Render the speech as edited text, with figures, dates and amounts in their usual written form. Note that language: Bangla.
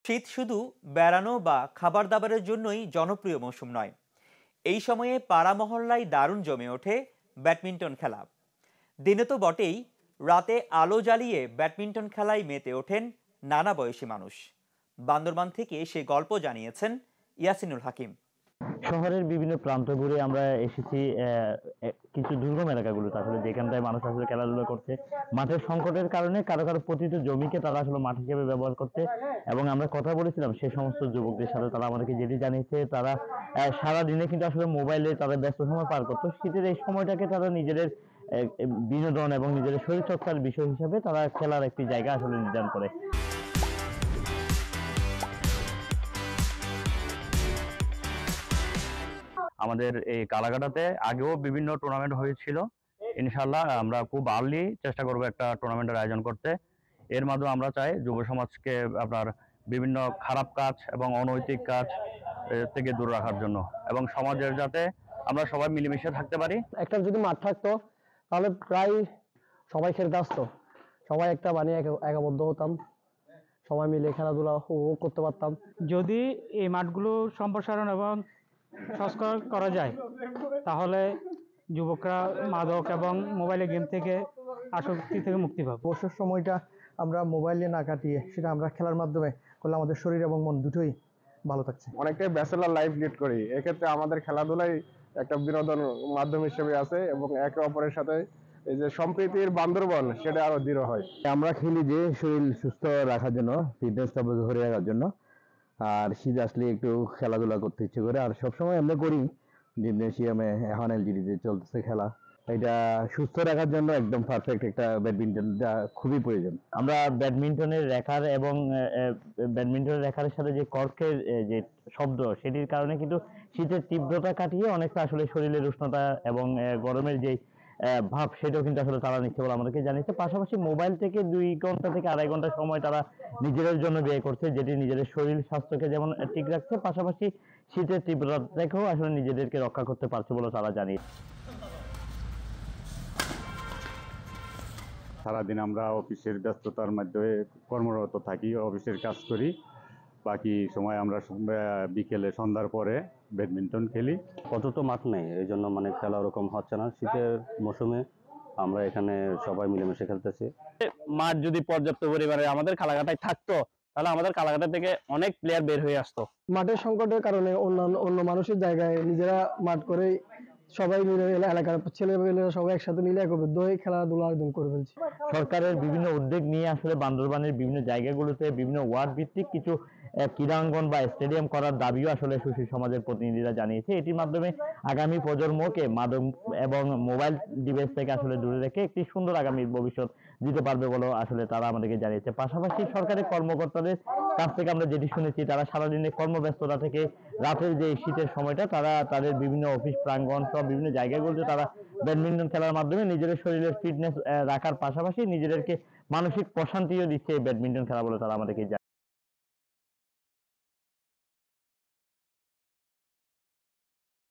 শীত শুধু বেড়ানো বা খাবার দাবারের জন্যই জনপ্রিয় মৌসুম নয়। এই সময়ে পাড়া মহল্লায় দারুণ জমে ওঠে ব্যাডমিন্টন খেলা। দিনে তো বটেই, রাতে আলো জ্বালিয়ে ব্যাডমিন্টন খেলায় মেতে ওঠেন নানা বয়সী মানুষ। বান্দরবান থেকে সে গল্প জানিয়েছেন ইয়াসিনুল হাকিম। শহরের বিভিন্ন প্রান্ত ঘুরে আমরা এসেছি কিছু দুর্গম এলাকাগুলোতে, আসলে যেখানটায় মানুষ আসলে খেলাধুলা করছে। মাঠের সংকটের কারণে কারো কারো পতিত জমিকে তারা আসলে মাঠ হিসেবে ব্যবহার করছে, এবং আমরা কথা বলেছিলাম সে সমস্ত যুবকদের সাথে। তারা আমাদেরকে যেটি জানিয়েছে, তারা সারা দিনে কিন্তু আসলে মোবাইলে তারা ব্যস্ত সময় পার করতো। শীতের এই সময়টাকে তারা নিজেদের বিনোদন এবং নিজেদের শরীর চর্চার বিষয় হিসেবে তারা খেলার একটি জায়গা আসলে নির্ধারণ করে। আমাদের এই কালাকাটাতে আগেও বিভিন্ন টুর্নামেন্ট হয়েছিল। ইনশাল্লাহ আমরা খুব আর্লি চেষ্টা করবো একটা টুর্নামেন্টের আয়োজন করতে। এর মাধ্যমে আমরা চাই যুব সমাজকে আপনার বিভিন্ন খারাপ কাজ এবং অনৈতিক কাজ থেকে দূরে রাখার জন্য, এবং সমাজের যাতে আমরা সবাই মিলেমিশে থাকতে পারি। একটা যদি মাঠ থাকতো তাহলে প্রায় সবাই খেলতে আসতো, সবাই একটা বানিয়ে একাবদ্ধ হতাম, সবাই মিলে খেলাধুলা উপভোগ করতে পারতাম। যদি এই মাঠগুলো সম্প্রসারণ এবং সংস্কার করা যায়, তাহলে যুবকরা মাদক এবং মোবাইলে গেম থেকে আসক্তি থেকে মুক্তি পাবে। অবসর সময়টা আমরা মোবাইলে না কাটিয়ে সেটা আমরা খেলার মাধ্যমে করলে আমাদের শরীর এবং মন দুটোই ভালো থাকছে। অনেকটাই ব্যাচেলর লাইফ লিড করি, এক্ষেত্রে আমাদের খেলাধুলাই একটা বিনোদন মাধ্যম হিসেবে আছে, এবং একে অপরের সাথে এই যে সম্প্রীতির বান্দরবন সেটা আরো দৃঢ় হয়। আমরা খেলি যে শরীর সুস্থ রাখার জন্য, ফিটনেসটা ধরে রাখার জন্য। আর শীত আসলে একটু খেলাধুলা করতে ইচ্ছে করে, আর সবসময় আমরা করি। জিমনেশিয়ামে এখন এলজিডিতে চলতেছে খেলা, এটা সুস্থ রাখার জন্য একদম পারফেক্ট। একটা ব্যাডমিন্টনটা খুবই প্রয়োজন। আমরা ব্যাডমিন্টনের রেখার এবং ব্যাডমিন্টনের রেখার সাথে যে কর্কের যে শব্দ, সেটির কারণে কিন্তু শীতের তীব্রতা কাটিয়ে অনেকটা আসলে শরীরের উষ্ণতা এবং গরমের যে ভাব, সেটাও কিন্তু আসলে তারা নিচ্ছে বলে আমাদেরকে জানিয়েছে। পাশাপাশি মোবাইল থেকে 2 ঘন্টা থেকে 2.5 ঘন্টা সময় তারা নিজেদের জন্য ব্যয় করছে, যেটি নিজেদের শরীর স্বাস্থ্যকে যেমন ঠিক রাখছে, পাশাপাশি শীতের তীব্রতা থেকেও আসলে নিজেদেরকে রক্ষা করতে পারছে বলে তারা জানিয়েছে। সারাদিন আমরা অফিসের ব্যস্ততার মধ্যে কর্মরত থাকি, অফিসের কাজ করি। বাকি সময় আমরা বিকেলে সন্ধ্যার পরে ব্যাডমিন্টন খেলি। কত তো মাঠ নেই, এই জন্য মানে খেলা ওরকম হচ্ছে না। শীতের মৌসুমে আমরা এখানে সবাই মিলেমিশে খেলতেছি। মাঠ যদি পর্যাপ্ত পরিমাণে আমাদের কালাকাটায় থাকতো, তাহলে আমাদের কালাকাটা থেকে অনেক প্লেয়ার বের হয়ে আসতো। মাঠের সংকটের কারণে অন্য মানুষের জায়গায় নিজেরা মাঠ করে সবাই মিলে এলাকার ছেলেমেয়েরা সবাই একসাথে মিলে একত্রিত হয়ে খেলাধুলা আয়োজন করে ফেলছে। সরকারের বিভিন্ন উদ্যোগ নিয়ে আসলে বান্দরবানের বিভিন্ন জায়গাগুলোতে বিভিন্ন ওয়ার্ড ভিত্তিক কিছু ক্রীড়াঙ্গন বা স্টেডিয়াম করার দাবিও আসলে সুশীল সমাজের প্রতিনিধিরা জানিয়েছে। এটির মাধ্যমে আগামী প্রজন্মকে মাদক এবং মোবাইল ডিভাইস থেকে আসলে দূরে রেখে একটি সুন্দর আগামী ভবিষ্যৎ দিতে পারবে বলে আসলে তারা আমাদেরকে জানিয়েছে। পাশাপাশি সরকারের কর্মকর্তাদের কাছ থেকে আমরা যেটি শুনেছি, তারা সারাদিনের কর্মব্যস্ততা থেকে রাতের যে শীতের সময়টা তারা তাদের বিভিন্ন অফিস প্রাঙ্গণ সব বিভিন্ন জায়গাগুলোতে তারা ব্যাডমিন্টন খেলার মাধ্যমে নিজেদের শরীরের ফিটনেস রাখার পাশাপাশি নিজেদেরকে মানসিক প্রশান্তিও দিচ্ছে এই ব্যাডমিন্টন খেলা বলে তারা আমাদেরকে জানিয়েছে।